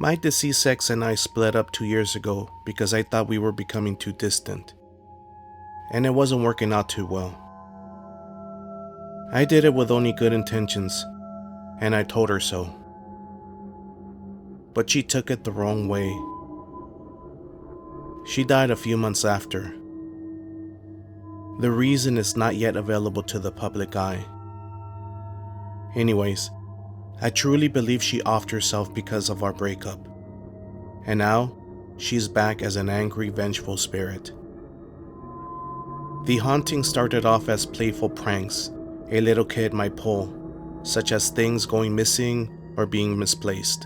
My deceased ex and I split up 2 years ago because I thought we were becoming too distant, and it wasn't working out too well. I did it with only good intentions, and I told her so. But she took it the wrong way. She died a few months after. The reason is not yet available to the public eye. Anyways, I truly believe she offed herself because of our breakup. And now, she's back as an angry, vengeful spirit. The haunting started off as playful pranks a little kid might pull, such as things going missing or being misplaced.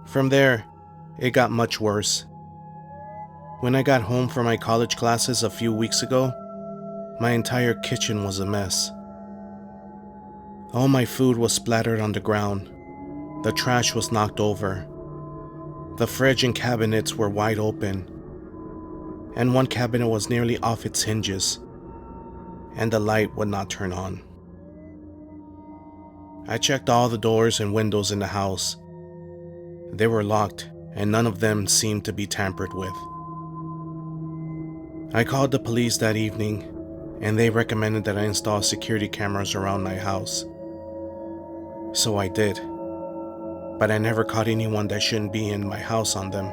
From there, it got much worse. When I got home from my college classes a few weeks ago, my entire kitchen was a mess. All my food was splattered on the ground. The trash was knocked over. The fridge and cabinets were wide open. And one cabinet was nearly off its hinges. And the light would not turn on. I checked all the doors and windows in the house. They were locked, and none of them seemed to be tampered with. I called the police that evening, and they recommended that I install security cameras around my house. So I did, but I never caught anyone that shouldn't be in my house on them.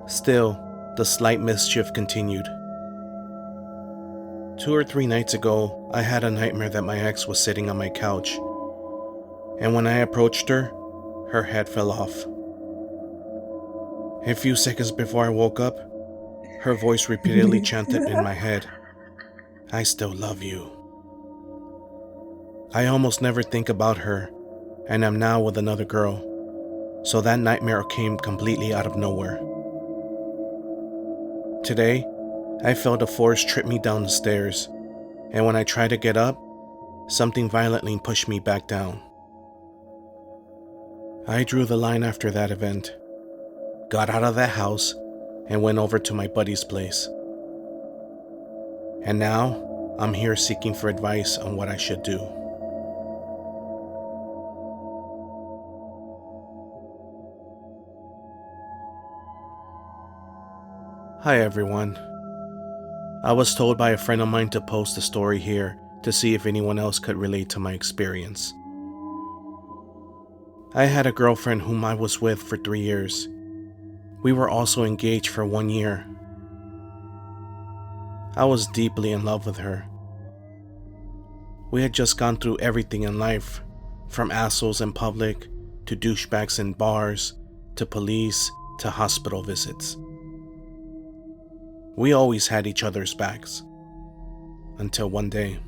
Still, the slight mischief continued. 2 or 3 nights ago, I had a nightmare that my ex was sitting on my couch, and when I approached her, her head fell off. A few seconds before I woke up, her voice repeatedly chanted in my head, "I still love you." I almost never think about her, and I'm now with another girl, so that nightmare came completely out of nowhere. Today, I felt a force trip me down the stairs, and when I tried to get up, something violently pushed me back down. I drew the line after that event, got out of that house, and went over to my buddy's place. And now, I'm here seeking for advice on what I should do. Hi everyone. I was told by a friend of mine to post the story here to see if anyone else could relate to my experience. I had a girlfriend whom I was with for 3 years. We were also engaged for 1 year. I was deeply in love with her. We had just gone through everything in life, from assholes in public, to douchebags in bars, to police, to hospital visits. We always had each other's backs. Until one day.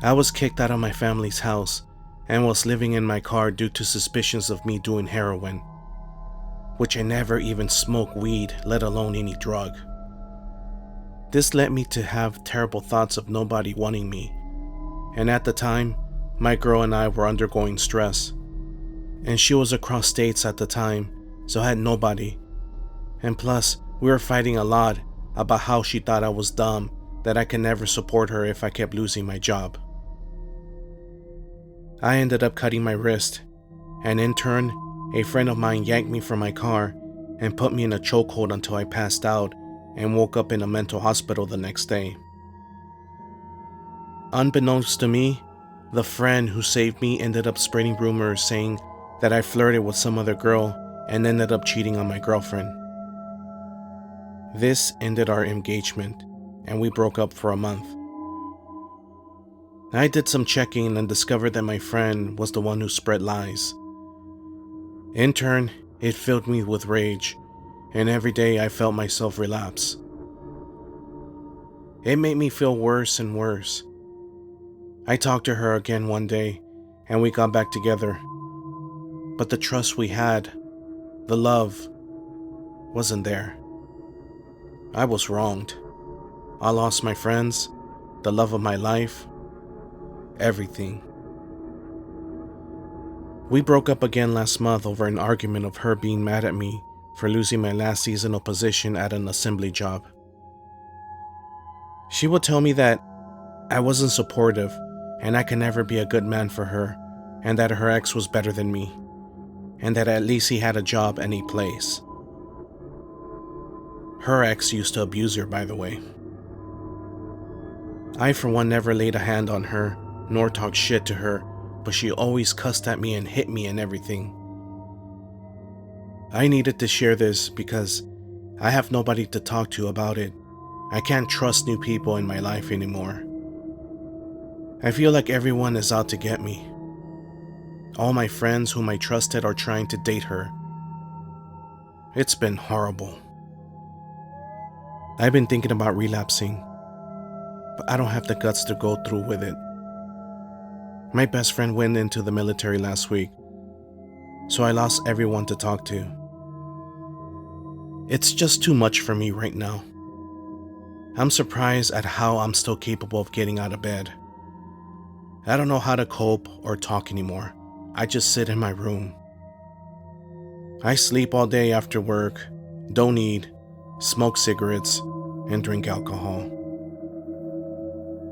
I was kicked out of my family's house and was living in my car due to suspicions of me doing heroin, which I never even smoked weed, let alone any drug. This led me to have terrible thoughts of nobody wanting me, and at the time, my girl and I were undergoing stress, and she was across states at the time, so I had nobody, and plus, we were fighting a lot about how she thought I was dumb, that I could never support her if I kept losing my job. I ended up cutting my wrist, and in turn, a friend of mine yanked me from my car and put me in a chokehold until I passed out and woke up in a mental hospital the next day. Unbeknownst to me, the friend who saved me ended up spreading rumors saying that I flirted with some other girl and ended up cheating on my girlfriend. This ended our engagement, and we broke up for a month. I did some checking and discovered that my friend was the one who spread lies. In turn, it filled me with rage, and every day I felt myself relapse. It made me feel worse and worse. I talked to her again one day, and we got back together. But the trust we had, the love, wasn't there. I was wronged. I lost my friends, the love of my life, everything. We broke up again last month over an argument of her being mad at me for losing my last seasonal position at an assembly job. She would tell me that I wasn't supportive and I could never be a good man for her, and that her ex was better than me, and that at least he had a job and a place. Her ex used to abuse her, by the way. I, for one, never laid a hand on her, nor talked shit to her, but she always cussed at me and hit me and everything. I needed to share this because I have nobody to talk to about it. I can't trust new people in my life anymore. I feel like everyone is out to get me. All my friends whom I trusted are trying to date her. It's been horrible. I've been thinking about relapsing, but I don't have the guts to go through with it. My best friend went into the military last week, so I lost everyone to talk to. It's just too much for me right now. I'm surprised at how I'm still capable of getting out of bed. I don't know how to cope or talk anymore. I just sit in my room. I sleep all day after work, don't eat, smoke cigarettes, and drink alcohol.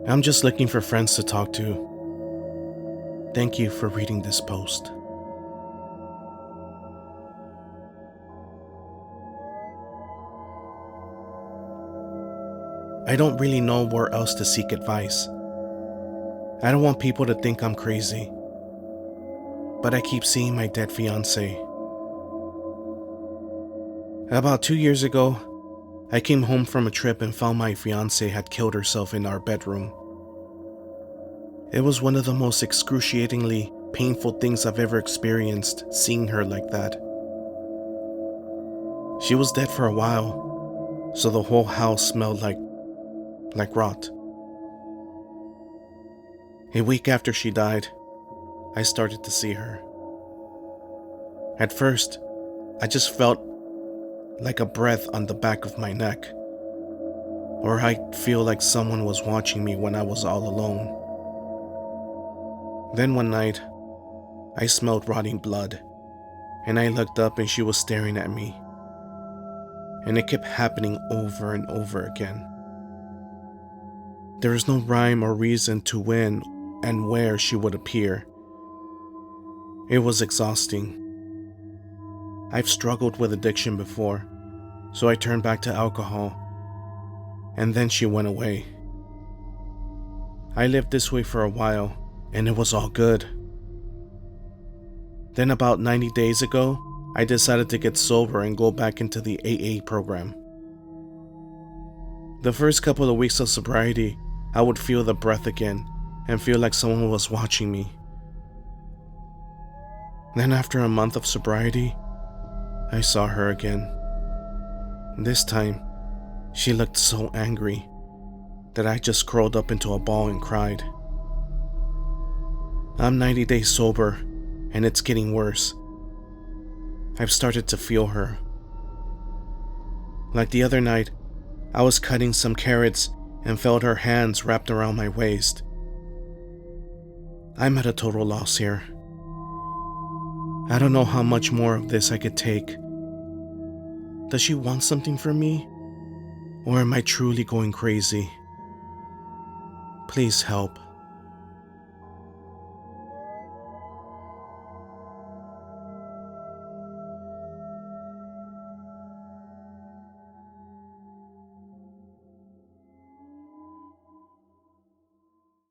I'm just looking for friends to talk to. Thank you for reading this post. I don't really know where else to seek advice. I don't want people to think I'm crazy, but I keep seeing my dead fiancé. About 2 years ago, I came home from a trip and found my fiancé had killed herself in our bedroom. It was one of the most excruciatingly painful things I've ever experienced, seeing her like that. She was dead for a while, so the whole house smelled like rot. A week after she died, I started to see her. At first, I just felt like a breath on the back of my neck, or I'd feel like someone was watching me when I was all alone. Then one night, I smelled rotting blood, and I looked up and she was staring at me. And it kept happening over and over again. There was no rhyme or reason to when and where she would appear. It was exhausting. I've struggled with addiction before, so I turned back to alcohol, and then she went away. I lived this way for a while, and it was all good. Then about 90 days ago, I decided to get sober and go back into the AA program. The first couple of weeks of sobriety, I would feel the breath again and feel like someone was watching me. Then after a month of sobriety, I saw her again. This time, she looked so angry that I just curled up into a ball and cried. I'm 90 days sober, and it's getting worse. I've started to feel her. Like the other night, I was cutting some carrots and felt her hands wrapped around my waist. I'm at a total loss here. I don't know how much more of this I could take. Does she want something from me? Or am I truly going crazy? Please help.